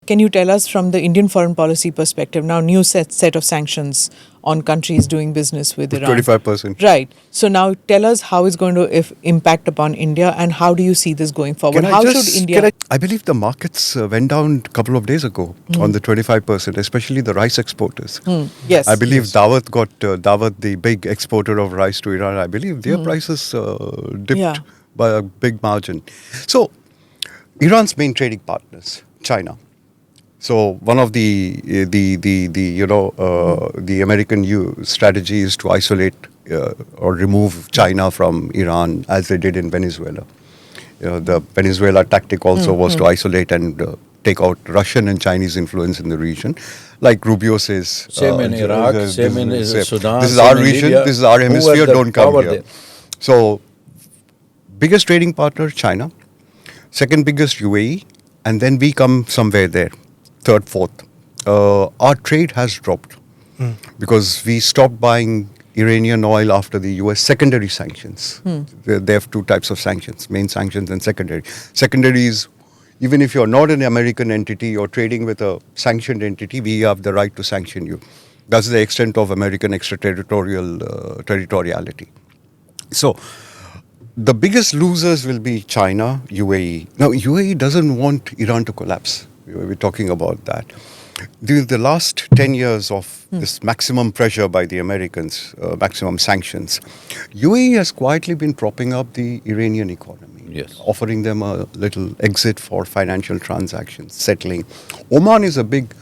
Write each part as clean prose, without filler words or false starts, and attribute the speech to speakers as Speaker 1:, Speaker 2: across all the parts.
Speaker 1: can you tell us from the Indian foreign policy perspective, now new set of sanctions on countries doing business with Iran?
Speaker 2: 25%.
Speaker 1: Right. So now tell us how it's going to impact upon India, and how do you see this going forward? Should India...
Speaker 2: I believe the markets went down a couple of days ago on the 25%, especially the rice exporters.
Speaker 1: Yes.
Speaker 2: I believe Daawat, the big exporter of rice to Iran, I believe their prices dipped by a big margin. So Iran's main trading partners, China. So one of the American strategy is to isolate or remove China from Iran, as they did in Venezuela. The Venezuela tactic also was to isolate and take out Russian and Chinese influence in the region, like Rubio says.
Speaker 3: Same in Iraq, same in Sudan.
Speaker 2: This is our region. This is our hemisphere. Don't come here. There? So, biggest trading partner, China. Second biggest, UAE. And then we come somewhere there. Third, fourth. Our trade has dropped because we stopped buying Iranian oil after the US secondary sanctions. They have two types of sanctions, main sanctions and secondary. Secondary is, even if you're not an American entity, you're trading with a sanctioned entity, we have the right to sanction you. That's the extent of American territoriality. So, the biggest losers will be China, UAE. Now, UAE doesn't want Iran to collapse. We're talking about that. During the last 10 years of this maximum pressure by the Americans, maximum sanctions, UAE has quietly been propping up the Iranian economy, offering them a little exit for financial transactions, settling. Oman is a big,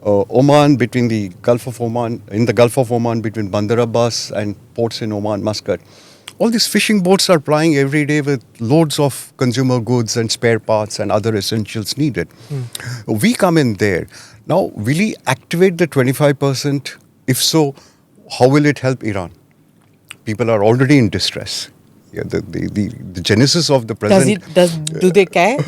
Speaker 2: Oman between the Gulf of Oman, in the Gulf of Oman between Bandar Abbas and ports in Oman, Muscat. All these fishing boats are plying every day with loads of consumer goods and spare parts and other essentials needed. We come in there. Now, will he activate the 25%? If so, how will it help Iran? People are already in distress. Yeah, the genesis of the present...
Speaker 1: Do they care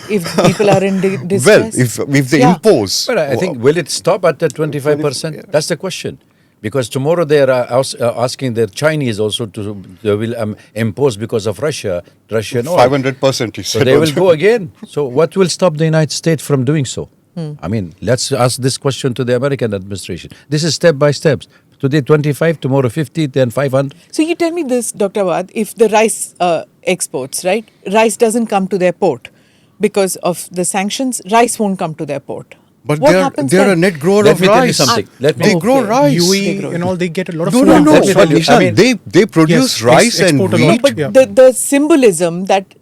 Speaker 1: if people are in distress?
Speaker 2: Well, if they impose...
Speaker 3: But I think, will it stop at the 25%? That's the question. Because tomorrow they are asking their Chinese also they will impose because of Russian oil.
Speaker 2: 500%, he said.
Speaker 3: So they will go again. So what will stop the United States from doing so? I mean, let's ask this question to the American administration. This is step by steps. Today 25, tomorrow 50, then 500.
Speaker 1: So you tell me this, Dr. Awad, if the rice exports, right? Rice doesn't come to their port because of the sanctions, rice won't come to their port.
Speaker 2: But they're a net grower of rice. They grow rice.
Speaker 4: UAE and all, they get a lot of
Speaker 2: food. They produce rice and wheat.
Speaker 1: But the symbolism that,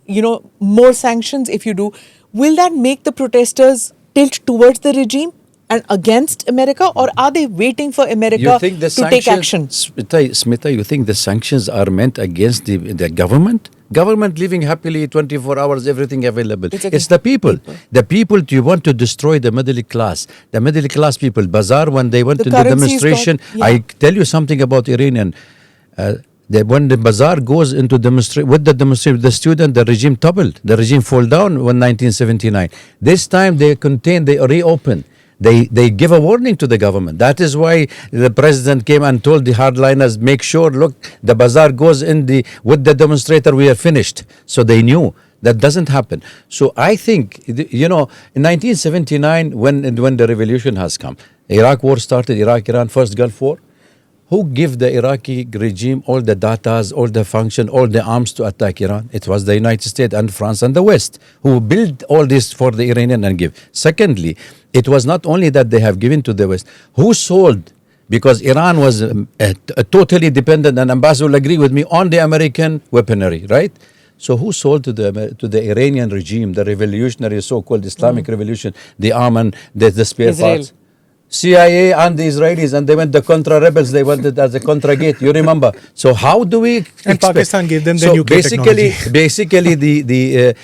Speaker 1: more sanctions if you do, will that make the protesters tilt towards the regime and against America, or are they waiting for America to take action?
Speaker 3: Smita, you think the sanctions are meant against the government? Government living happily 24 hours, everything available. It's the people. The people, you want to destroy the middle class. The middle class people, Bazaar, when they went to the demonstration, I tell you something about Iranian. When the Bazaar goes into with the student, the regime toppled. The regime fall down in 1979. This time they reopen. They give a warning to the government. That is why the president came and told the hardliners, make sure, look, the Bazaar goes with the demonstrator, we are finished. So they knew that doesn't happen. So I think, in 1979, when the revolution has come, Iraq war started, Iraq-Iran, first Gulf War. Who gave the Iraqi regime all the datas, all the function, all the arms to attack Iran? It was the United States and France and the West who built all this for the Iranian and give. Secondly, it was not only that they have given to the West. Who sold? Because Iran was totally dependent, and Ambassador will agree with me, on the American weaponry, right? So who sold to the Iranian regime, the revolutionary so-called Islamic revolution, the arm and the spare parts? CIA and the Israelis, and they went the Contra rebels. They went as a Contra gate. You remember? So how do we?
Speaker 4: And Pakistan gave them the nuclear technology.
Speaker 3: Basically, the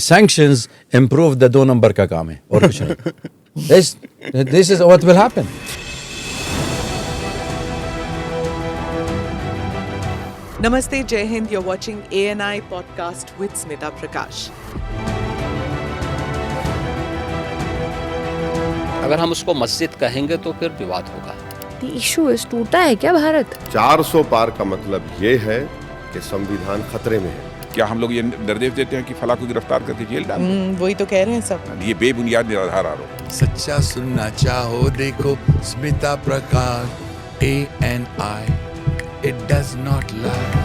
Speaker 3: sanctions improved the 2 number ka kaam hai. Aur kuch nahi. This is what will happen.
Speaker 1: Namaste, Jai Hind. You're watching ANI podcast with Smita Prakash.
Speaker 5: अगर हम उसको मस्जिद कहेंगे तो फिर विवाद होगा।
Speaker 6: The issue is टूटा है क्या भारत?
Speaker 7: 400 पार का मतलब ये है कि संविधान खतरे में है।
Speaker 6: क्या हम लोग ये निर्देश देते हैं कि फला को गिरफ्तार करके जेल डाल दो?
Speaker 1: वही तो कह रहे हैं सब।
Speaker 6: ये बेबुनियाद निराधार आरोप।
Speaker 7: सच्चा सुनना चाहो देखो स्मिता प्रकाश ANI, it does not lie.